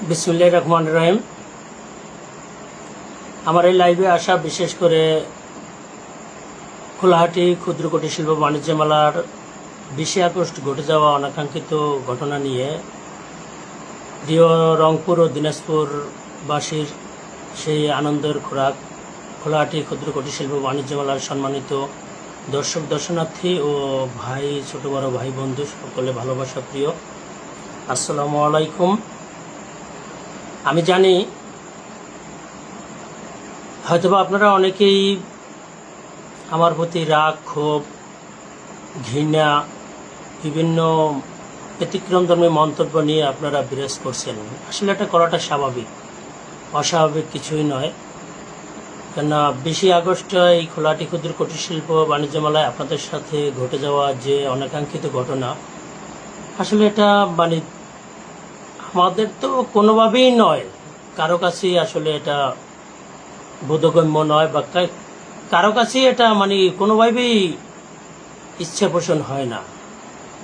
বিসমিল্লাহির রহমানির রহিম। আমার এই লাইভে আসা বিশেষ করে খোলাহাটি ক্ষুদ্র কুটির শিল্প বাণিজ্য মেলার 20 আগস্ট ঘটে যাওয়া অনাকাঙ্ক্ষিত ঘটনা নিয়ে প্রিয় রংপুর ও দিনাজপুরবাসীর সেই আনন্দের খোরাক খোলাহাটি ক্ষুদ্র কুটির শিল্প বাণিজ্য মেলার সম্মানিত দর্শক দর্শনার্থী ও ভাই, ছোট বড় ভাই বন্ধু সকলে ভালোবাসা প্রিয়, আসসালামু আলাইকুম। আমি জানি হয়তোবা আপনারা অনেকেই আমার প্রতি রাগ, ক্ষোভ, ঘৃণা, বিভিন্ন ব্যতিক্রমধর্মী মন্তব্য নিয়ে আপনারা বিরাজ করছেন। আসলে এটা করাটা স্বাভাবিক, অস্বাভাবিক কিছুই নয়। কেননা 20 আগস্ট এই খোলাহাটি ক্ষুদ্র কুটির শিল্প বাণিজ্য মেলায় আপনাদের সাথে ঘটে যাওয়া যে অনাকাঙ্ক্ষিত ঘটনা, আসলে এটা মানে আমাদের তো কোনোভাবেই নয়, কারো কাছেই আসলে এটা বোধগম্য নয়, বা কারো কাছেই এটা মানে কোনোভাবেই ইচ্ছে পোষণ হয় না।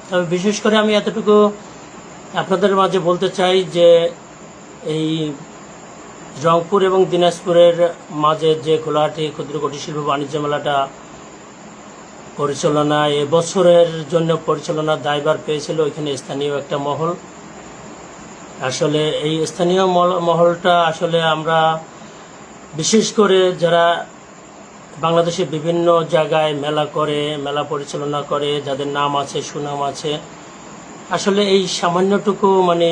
তবে বিশেষ করে আমি এতটুকু আপনাদের মাঝে বলতে চাই যে এই রংপুর এবং দিনাজপুরের মাঝে যে খোলাহাটি ক্ষুদ্র কুটির শিল্প বাণিজ্য মেলাটা পরিচালনা এবছরের জন্য পরিচালনার দায়ভার পেয়েছিল ওইখানে স্থানীয় একটা মহল। আসলে এই স্থানীয় মহলটা আসলে আমরা বিশেষ করে যারা বাংলাদেশের বিভিন্ন জায়গায় মেলা করে, মেলা পরিচালনা করে, যাদের নাম আছে, সুনাম আছে, আসলে এই সামান্যটুকু মানে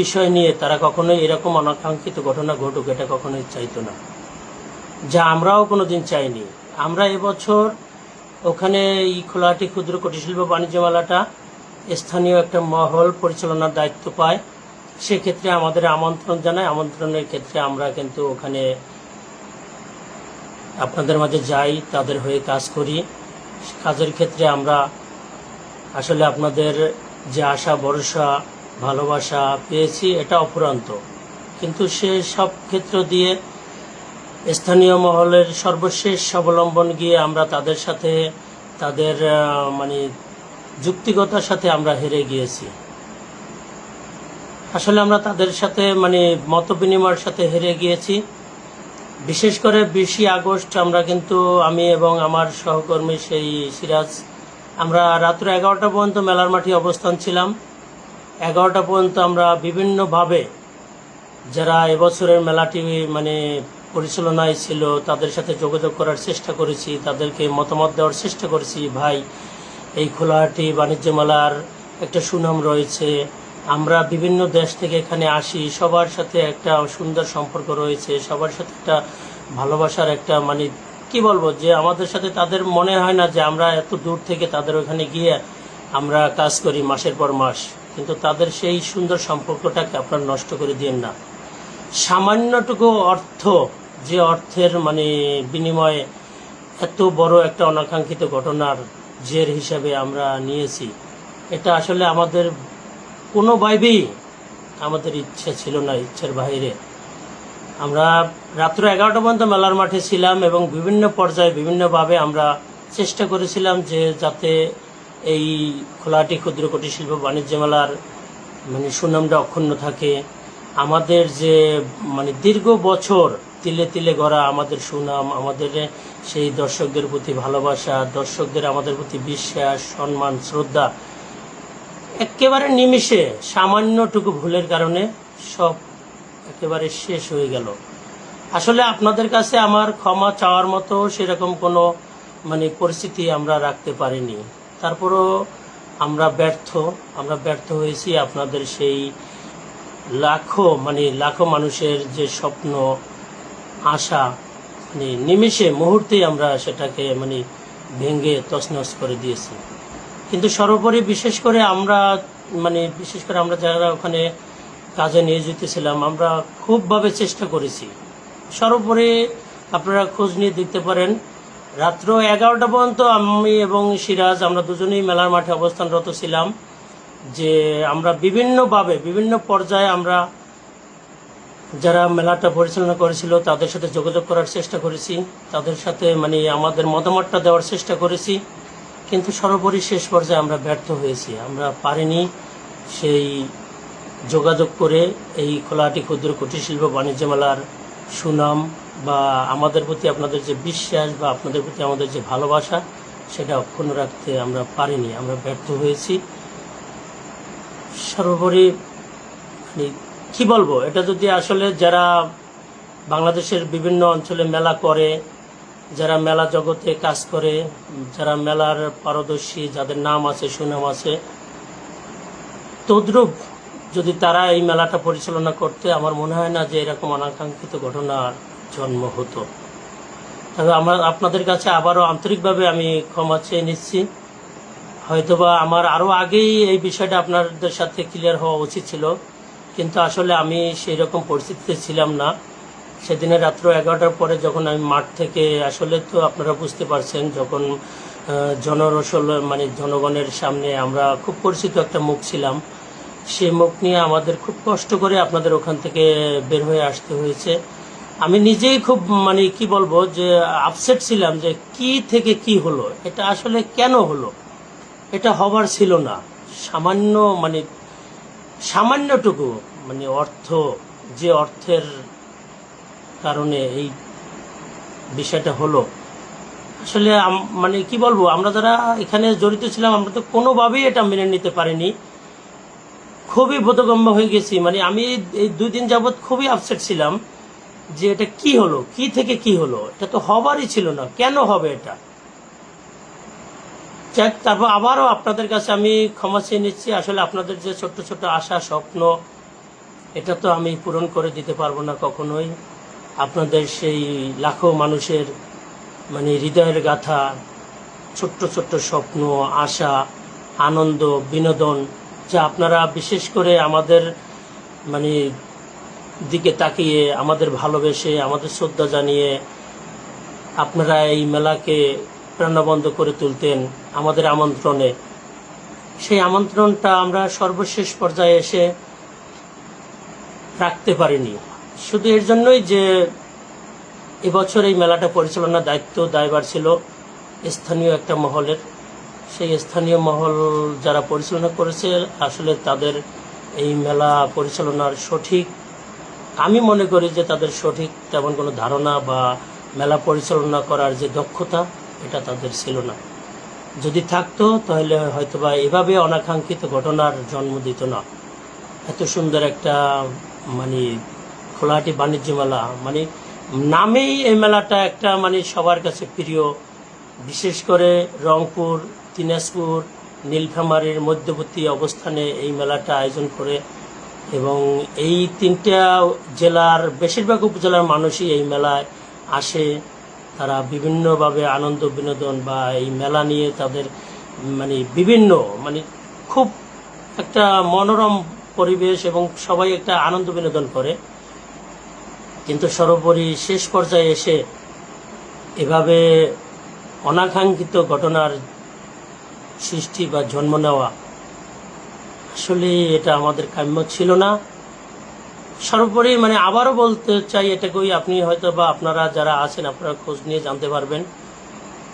বিষয় নিয়ে তারা কখনোই এরকম অনাকাঙ্ক্ষিত ঘটনা ঘটুক এটা কখনোই চাইতো না, যা আমরাও কোনোদিন চাইনি। আমরা এবছর ওখানে এই খোলাহাটি ক্ষুদ্র কুটির শিল্প বাণিজ্য মেলাটা স্থানীয় একটা মহল পরিচালনার দায়িত্ব পায়। সেক্ষেত্রে আমাদের আমন্ত্রণ জানায়, আমন্ত্রণের ক্ষেত্রে আমরা কিন্তু ওখানে আপনাদের মাঝে যাই, তাদের হয়ে কাজ করি। কাজের ক্ষেত্রে আমরা আসলে আপনাদের যে আশা, ভরসা, ভালোবাসা পেয়েছি এটা অফুরন্ত, কিন্তু সে সব ক্ষেত্র দিয়ে স্থানীয় মহলের সর্বশেষ অবলম্বন গিয়ে আমরা তাদের সাথে তাদের মানে যুক্তিগতার সাথে আমরা হেরে গিয়েছি। আসলে আমরা তাদের সাথে মানে মত বিনিময়ের সাথে হেরে গিয়েছি। বিশেষ করে 20 আগস্ট আমরা কিন্তু আমি এবং আমার সহকর্মী সেই সিরাজ, আমরা রাত্র 11টা পর্যন্ত মেলার মাঠে অবস্থান ছিলাম। 11টা পর্যন্ত আমরা বিভিন্নভাবে যারা এবছরের মেলাটি মানে পরিচালনায় ছিল তাদের সাথে যোগাযোগ করার চেষ্টা করেছি, তাদেরকে মতামত দেওয়ার চেষ্টা করেছি। ভাই, এই খোলাহাটি বাণিজ্য মেলার একটা সুনাম রয়েছে, আমরা বিভিন্ন দেশ থেকে এখানে আসি, সবার সাথে একটা সুন্দর সম্পর্ক রয়েছে, সবার সাথে একটা ভালোবাসার একটা মানে কি বলবো, যে আমাদের সাথে তাদের মনে হয় না যে আমরা এত দূর থেকে তাদের ওখানে গিয়ে আমরা কাজ করি মাসের পর মাস, কিন্তু তাদের সেই সুন্দর সম্পর্কটাকে আপনারা নষ্ট করে দিয়েন না। সামান্যটুকু অর্থ, যে অর্থের মানে বিনিময়ে এত বড় একটা অনাকাঙ্ক্ষিত ঘটনার জের হিসাবে আমরা নিয়েছি, এটা আসলে আমাদের কোনোভাবেই আমাদের ইচ্ছা ছিল না, ইচ্ছার বাইরে। আমরা রাত্র 11টা পর্যন্ত মেলার মাঠে ছিলাম এবং বিভিন্ন পর্যায়ে বিভিন্নভাবে আমরা চেষ্টা করেছিলাম যে যাতে এই খোলাহাটি ক্ষুদ্র কুটির শিল্প বাণিজ্য মেলার মানে সুনামটা অক্ষুণ্ণ থাকে। আমাদের যে মানে দীর্ঘ বছর তিলে তিলে গড়া আমাদের সুনাম, আমাদের সেই দর্শকদের প্রতি ভালোবাসা, দর্শকদের আমাদের প্রতি বিশ্বাস, সম্মান, শ্রদ্ধা একেবারে নিমিষে সামান্যটুকু ভুলের কারণে সব একেবারে শেষ হয়ে গেল। আসলে আপনাদের কাছে আমার ক্ষমা চাওয়ার মতো সেরকম কোনো মানে পরিস্থিতি আমরা রাখতে পারিনি। তারপরও আমরা ব্যর্থ হয়েছি। আপনাদের সেই লাখো মানুষের যে স্বপ্ন, আশা মানে নিমিষে মুহূর্তেই আমরা সেটাকে মানে ভেঙে তছনছ করে দিয়েছি। কিন্তু সর্বোপরি বিশেষ করে আমরা যারা ওখানে কাজে নিয়োজিত ছিলাম, আমরা খুবভাবে চেষ্টা করেছি। সর্বোপরি আপনারা খোঁজ নিয়ে দেখতে পারেন, রাত্র 11টা পর্যন্ত আমি এবং সিরাজ আমরা দুজনেই মেলার মাঠে অবস্থানরত ছিলাম। যে আমরা বিভিন্ন পর্যায়ে আমরা যারা মেলাটা পরিচালনা করেছিল তাদের সাথে যোগাযোগ করার চেষ্টা করেছি, তাদের সাথে মানে আমাদের মতামতটা দেওয়ার চেষ্টা করেছি, কিন্তু সর্বোপরি শেষ পর্যায়ে আমরা ব্যর্থ হয়েছি। আমরা পারিনি সেই যোগাযোগ করে এই খোলাহাটি ক্ষুদ্র কুটির শিল্প বাণিজ্য মেলার সুনাম বা আমাদের প্রতি আপনাদের যে বিশ্বাস বা আপনাদের প্রতি আমাদের যে ভালোবাসা সেটা অক্ষুণ্ণ রাখতে আমরা পারিনি, আমরা ব্যর্থ হয়েছি। সর্বোপরি মানে কী বলবো, এটা যদি আসলে যারা বাংলাদেশের বিভিন্ন অঞ্চলে মেলা করে, যারা মেলা জগতে কাজ করে, যারা মেলার পারদর্শী, যাদের নাম আছে, সুনাম আছে, তদ্রূপ যদি তারা এই মেলাটা পরিচালনা করতে, আমার মনে হয় না যে এরকম অনাকাঙ্ক্ষিত ঘটনার জন্ম হতো। তবে আপনাদের কাছে আবারও আন্তরিকভাবে আমি ক্ষমা চেয়ে নিচ্ছি। হয়তোবা আমার আরও আগেই এই বিষয়টা আপনাদের সাথে ক্লিয়ার হওয়া উচিত ছিল, কিন্তু আসলে আমি সেই রকম পরিস্থিতিতে ছিলাম না। সেদিনে রাত্র 11টার পরে যখন আমি মাঠ থেকে, আসলে তো আপনারা বুঝতে পারছেন, যখন জনরসল মানে জনগণের সামনে আমরা খুব পরিচিত একটা মুখ ছিলাম, সেই মুখ নিয়ে আমাদের খুব কষ্ট করে আপনাদের ওখান থেকে বের হয়ে আসতে হয়েছে। আমি নিজেই খুব মানে কি বলবো যে আপসেট ছিলাম যে কি থেকে কি হলো, এটা আসলে কেন হলো, এটা হবার ছিল না। সামান্য মানে সামান্যটুকু মানে যে অর্থের কারণে এই বিষয়টা হলো, আসলে মানে কি বলবো, আমরা যারা এখানে জড়িত ছিলাম আমরা তো কোনোভাবেই এটা মেনে নিতে পারিনি। খুবই বোধগম্য হয়ে গেছি। মানে আমি এই 2 দিন যাবৎ খুবই আপসেট ছিলাম যে এটা কি হলো, কি থেকে কি হলো, এটা তো হবারই ছিল না, কেন হবে এটা। যাক, তারপর আবারও আপনাদের কাছে আমি ক্ষমা চেয়ে নিচ্ছি। আসলে আপনাদের যে ছোট্ট ছোট্ট আশা স্বপ্ন, এটা তো আমি পূরণ করে দিতে পারবো না কখনোই। আপনাদের সেই লাখো মানুষের মানে হৃদয়ের গাথা, ছোট্ট ছোট্ট স্বপ্ন, আশা, আনন্দ, বিনোদন, যা আপনারা বিশেষ করে আমাদের মানে দিকে তাকিয়ে, আমাদের ভালোবেসে, আমাদের শ্রদ্ধা জানিয়ে আপনারা এই মেলাকে প্রাণবন্ত করে তুলতেন আমাদের আমন্ত্রণে, সেই আমন্ত্রণটা আমরা সর্বশেষ পর্যায়ে এসে রাখতে পারিনি। শুধু এর জন্যই যে এবছর এই মেলাটা পরিচালনার দায়বার ছিল স্থানীয় একটা মহলের। সেই স্থানীয় মহল যারা পরিচালনা করেছে, আসলে তাদের এই মেলা পরিচালনার সঠিক, আমি মনে করি যে তাদের সঠিক তেমন কোনো ধারণা বা মেলা পরিচালনা করার যে দক্ষতা, এটা তাদের ছিল না। যদি থাকতো তাহলে হয়তোবা এভাবে অনাকাঙ্ক্ষিত ঘটনার জন্ম দিত না। এত সুন্দর একটা মানে খোলাহাটি বাণিজ্য মেলা, মানে নামেই এই মেলাটা একটা মানে সবার কাছে প্রিয়। বিশেষ করে রংপুর, দিনাজপুর, নীলফামারীর মধ্যবর্তী অবস্থানে এই মেলাটা আয়োজন করে, এবং এই 3টা জেলার বেশিরভাগ উপজেলার মানুষই এই মেলায় আসে। তারা বিভিন্নভাবে আনন্দ বিনোদন বা এই মেলা নিয়ে তাদের মানে বিভিন্ন মানে খুব একটা মনোরম পরিবেশ এবং সবাই একটা আনন্দ বিনোদন করে। কিন্তু সর্বোপরি শেষ পর্যায়ে এসে এভাবে অনাকাঙ্ক্ষিত ঘটনার সৃষ্টি বা জন্ম নেওয়া, আসলে এটা আমাদের কাম্য ছিল না। সর্বোপরি মানে আবারও বলতে চাই এটাকেই, আপনি হয়তো বা আপনারা যারা আছেন আপনারা খোঁজ নিয়ে জানতে পারবেন।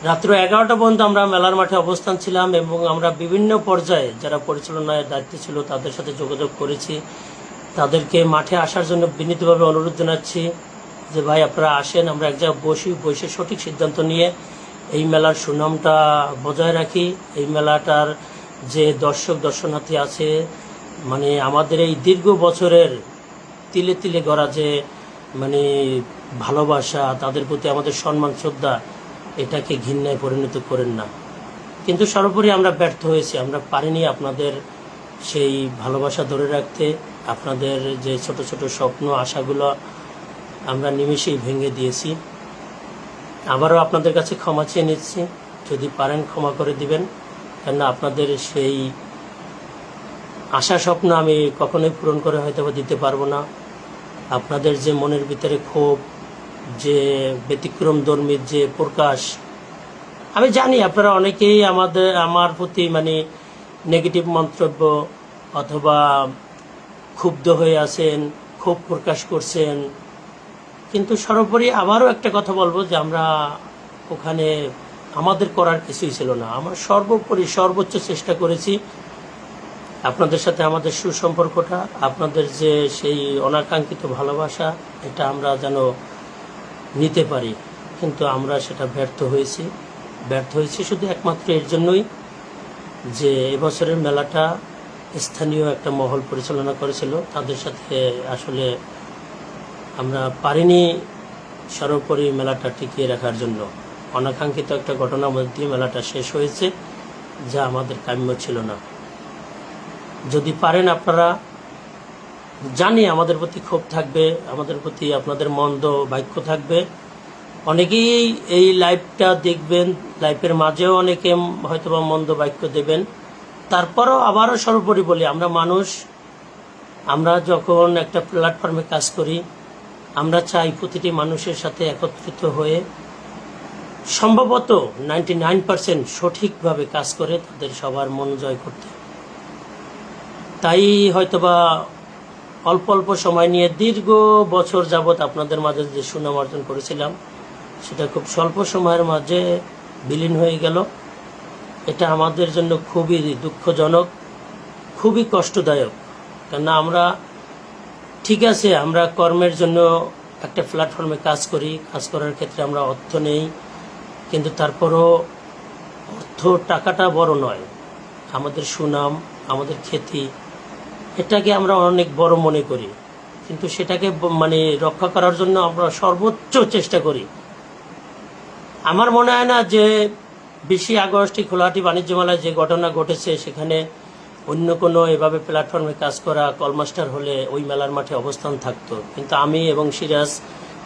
রাত্র 11টা পর্যন্ত আমরা মেলার মাঠে অবস্থান ছিলাম এবং আমরা বিভিন্ন পর্যায়ে যারা পরিচালনায় দায়িত্বে ছিল তাদের সাথে যোগাযোগ করেছি। তাদেরকে মাঠে আসার জন্য বিনীতভাবে অনুরোধ জানাচ্ছি যে ভাই আপনারা আসেন, আমরা এক জায়গায় বসে সঠিক সিদ্ধান্ত নিয়ে এই মেলার সুনামটা বজায় রাখি। এই মেলাটার যে দর্শনার্থী আছে, মানে আমাদের এই দীর্ঘ বছরের তিলে তিলে গড়া যে মানে ভালোবাসা, তাদের প্রতি আমাদের সম্মান শ্রদ্ধা, এটাকে ঘৃণায় পরিণত করেন না। কিন্তু সর্বোপরি আমরা ব্যর্থ হয়েছি, আমরা পারিনি আপনাদের সেই ভালোবাসা ধরে রাখতে। আপনাদের যে ছোট ছোট স্বপ্ন, আশাগুলো আমরা নিমেষেই ভেঙে দিয়েছি। আবারও আপনাদের কাছে ক্ষমা চেয়ে নিচ্ছি, যদি পারেন ক্ষমা করে দিবেন, কেননা আপনাদের সেই আশা স্বপ্ন আমি কখনোই পূরণ করে হয়তো দিতে পারবো না। আপনাদের যে মনের ভিতরে ক্ষোভ, যে ব্যতিক্রমধর্মীর যে প্রকাশ, আমি জানি আপনারা অনেকেই আমার প্রতি মানে নেগেটিভ মন্তব্য অথবা ক্ষুব্ধ হয়ে আছেন, ক্ষোভ প্রকাশ করছেন। কিন্তু সর্বোপরি আবারও একটা কথা বলবো যে আমরা ওখানে আমাদের করার কিছুই ছিল না। আমরা সর্বোপরি সর্বোচ্চ চেষ্টা করেছি আপনাদের সাথে আমাদের সুসম্পর্কটা, আপনাদের যে সেই অনাকাঙ্ক্ষিত ভালোবাসা, এটা আমরা যেন নিতে পারি, কিন্তু আমরা সেটা ব্যর্থ হয়েছি শুধু একমাত্র এর জন্যই যে এবছরের মেলাটা স্থানীয় একটা মহল পরিচালনা করেছিল, তাদের সাথে আসলে আমরা পারিনি সর্বোপরি মেলাটা টিকিয়ে রাখার জন্য। অনাকাঙ্ক্ষিত একটা ঘটনার মধ্যে মেলাটা শেষ হয়েছে, যা আমাদের কাম্য ছিল না। যদি পারেন আপনারা, জানি আমাদের প্রতি ক্ষোভ থাকবে, আমাদের প্রতি আপনাদের মন্দ বাক্য থাকবে, অনেকেই এই লাইভটা দেখবেন, লাইভের মাঝেও অনেকে হয়তোবা মন্দ বাক্য দেবেন। তারপরও আবারও সর্বোপরি বলি, আমরা মানুষ, আমরা যখন একটা প্ল্যাটফর্মে কাজ করি, আমরা চাই প্রতিটি মানুষের সাথে একত্রিত হয়ে সম্ভবত 99% সঠিকভাবে কাজ করে তাদের সবার মন জয় করতে। তাই হয়তোবা অল্প অল্প সময় নিয়ে দীর্ঘ বছর যাবৎ আপনাদের মাঝে যে সুনাম অর্জন করেছিলাম, সেটা খুব স্বল্প সময়ের মাঝে বিলীন হয়ে গেল। এটা আমাদের জন্য খুবই দুঃখজনক, খুবই কষ্টদায়ক। কেননা আমরা ঠিক আছে, আমরা কর্মের জন্য একটা প্ল্যাটফর্মে কাজ করি, কাজ করার ক্ষেত্রে আমরা অর্থ নেই, কিন্তু তারপরও অর্থ টাকাটা বড় নয়, আমাদের সুনাম, আমাদের খ্যাতি, এটাকে আমরা অনেক বড় মনে করি, কিন্তু সেটাকে রক্ষা করার জন্য আমরা সর্বোচ্চ চেষ্টা করি। আমার মনে হয় না যে 20 আগস্ট খোলাহাটি বাণিজ্য মেলায় যে ঘটনা ঘটেছে, সেখানে অন্য কোনো এভাবে প্ল্যাটফর্মে কাজ করা কলমাস্টার হলে ওই মেলার মাঠে অবস্থান থাকতো, কিন্তু আমি এবং সিরাজ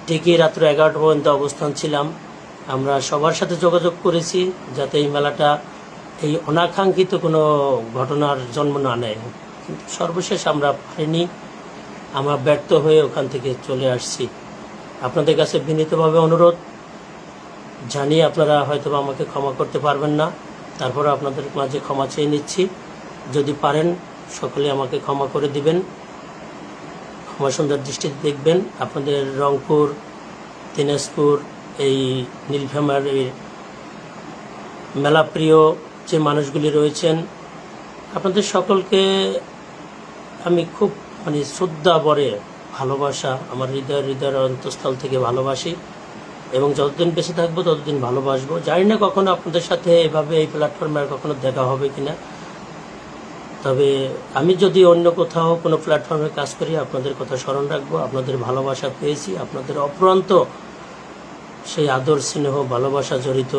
ঠিকই রাত্র 11টা পর্যন্ত অবস্থান ছিলাম। আমরা সবার সাথে যোগাযোগ করেছি যাতে এই মেলাটা এই অনাকাঙ্ক্ষিত কোনো ঘটনার জন্ম না নেয়, কিন্তু সর্বশেষ আমরা পারিনি, আমরা ব্যর্থ হয়ে ওখান থেকে চলে আসছি। আপনাদের কাছে বিনীতভাবে অনুরোধ, জানি আপনারা হয়তো আমাকে ক্ষমা করতে পারবেন না, তারপরে আপনাদের মাঝে ক্ষমা চেয়ে নিচ্ছি। যদি পারেন সকলে আমাকে ক্ষমা করে দিবেন, ক্ষমা সুন্দর দৃষ্টিতে দেখবেন। আপনাদের রংপুর, দিনাজপুর, এই নীলফামারীর মেলাপ্রিয় যে মানুষগুলি রয়েছেন, আপনাদের সকলকে আমি খুব শ্রদ্ধা ভরে ভালোবাসা, আমার হৃদয়ের অন্তঃস্থল থেকে ভালোবাসি, এবং যতদিন বেঁচে থাকবো ততদিন ভালোবাসবো। জানি না কখনো আপনাদের সাথে এভাবে এই প্ল্যাটফর্মে আর কখনো দেখা হবে কিনা, তবে আমি যদি অন্য কোথাও কোনো প্ল্যাটফর্মে কাজ করি আপনাদের কথা স্মরণ রাখবো। আপনাদের ভালোবাসা পেয়েছি, আপনাদের অপ্রান্ত সেই আদর, স্নেহ, ভালোবাসা জড়িত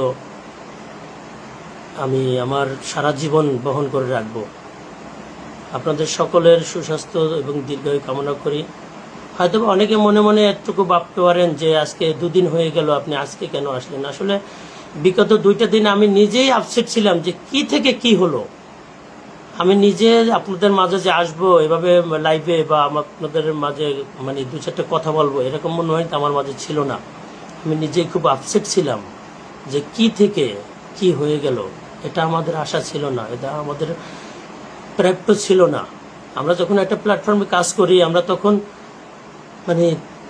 আমি আমার সারা জীবন বহন করে রাখবো। আপনাদের সকলের সুস্বাস্থ্য এবং দীর্ঘায়ু কামনা করি। হয়তো অনেকে মনে মনে একটুকু ভাবতে পারেন যে আজকে 2 দিন হয়ে গেল, আপনি আজকে কেন আসলেন। আসলে বিগত 2টা দিন আমি নিজেই আপসেট ছিলাম যে কি থেকে কি হলো। আমি নিজে আপনাদের মাঝে যে আসবো এভাবে লাইভে বা আপনাদের মাঝে 2-4টা কথা বলবো, এরকম মনে হয় আমার মাঝে ছিল না। আমি নিজেই খুব আপসেট ছিলাম যে কি থেকে কি হয়ে গেল। এটা আমাদের আশা ছিল না, এটা আমাদের প্রাপ্য ছিল না। আমরা যখন একটা প্ল্যাটফর্মে কাজ করি, আমরা তখন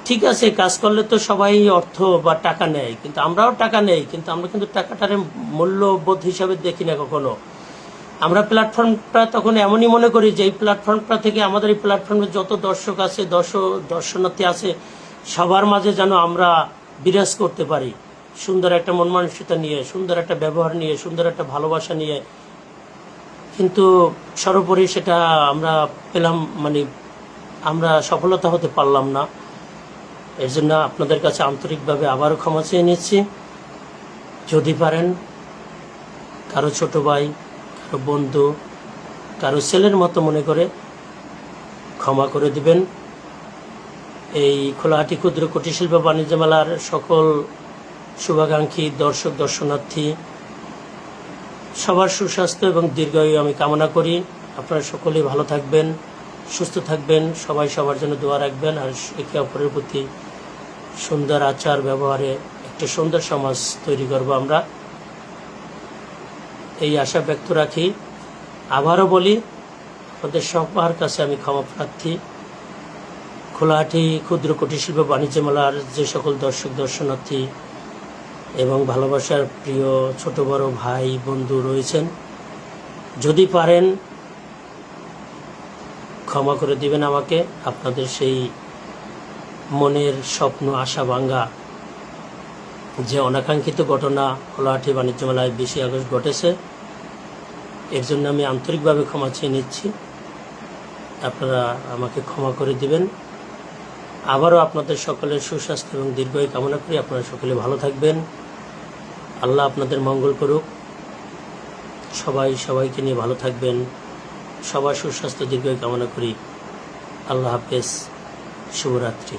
ঠিক আছে, কাজ করলে তো সবাই অর্থ বা টাকা নেয়, কিন্তু আমরাও টাকা নেই, কিন্তু আমরা কিন্তু টাকাটার মূল্যবোধ হিসাবে দেখি না কখনো। আমরা প্ল্যাটফর্মটা তখন এমনই মনে করি যে এই প্ল্যাটফর্মটা থেকে আমাদের এই প্ল্যাটফর্মে যত দর্শক আছে, দর্শনার্থী আছে, সবার মাঝে যেন আমরা বিরাজ করতে পারি, সুন্দর একটা মন মানসিকতা নিয়ে, সুন্দর একটা ব্যবহার নিয়ে, সুন্দর একটা ভালোবাসা নিয়ে। কিন্তু সর্বোপরি সেটা আমরা পেলাম, আমরা সফলতা হতে পারলাম না। এর জন্য আপনাদের কাছে আন্তরিকভাবে আবারও ক্ষমা চেয়ে নিচ্ছি। যদি পারেন কারো ছোট ভাই, কারো বন্ধু, কারো ছেলের মতো মনে করে ক্ষমা করে দিবেন। এই খোলাহাটি ক্ষুদ্র কুটির শিল্প বাণিজ্য মেলার সকল শুভাকাঙ্ক্ষী দর্শক, দর্শনার্থী সবার সুস্বাস্থ্য এবং দীর্ঘায়ু আমি কামনা করি। আপনারা সকলেই ভালো থাকবেন, সুস্থ থাকবেন, সবাই সবার জন্য দোয়া রাখবেন, আর একে অপরের প্রতি সুন্দর আচার ব্যবহারে একটা সুন্দর সমাজ তৈরি করব আমরা, এই আশা ব্যক্ত রাখি। আবারও বলি, আপনাদের সবার কাছে আমি ক্ষমা প্রার্থী। খোলাহাটি ক্ষুদ্র কুটির শিল্প বাণিজ্য মেলার যে সকল দর্শক, দর্শনার্থী এবং ভালোবাসার প্রিয় ছোট বড় ভাই বন্ধু রয়েছেন, যদি পারেন ক্ষমা করে দিবেন আমাকে। আপনাদের সেই মনের স্বপ্ন আশা ভাঙ্গা যে অনাকাঙ্ক্ষিত ঘটনা হলাহাটি বাণিজ্য মেলায় 20 আগস্ট ঘটেছে, এর জন্য আমি আন্তরিকভাবে ক্ষমা চেয়ে নিচ্ছি। আপনারা আমাকে ক্ষমা করে দিবেন। আবারও আপনাদের সকলের সুস্বাস্থ্য এবং দীর্ঘায়ু কামনা করি। আপনারা সকলে ভালো থাকবেন। আল্লাহ আপনাদের মঙ্গল করুক। সবাইকে নিয়ে ভালো থাকবেন। সবার সুস্বাস্থ্য দীর্ঘায়ু কামনা করি। আল্লাহ হাফেজ। শুভরাত্রি।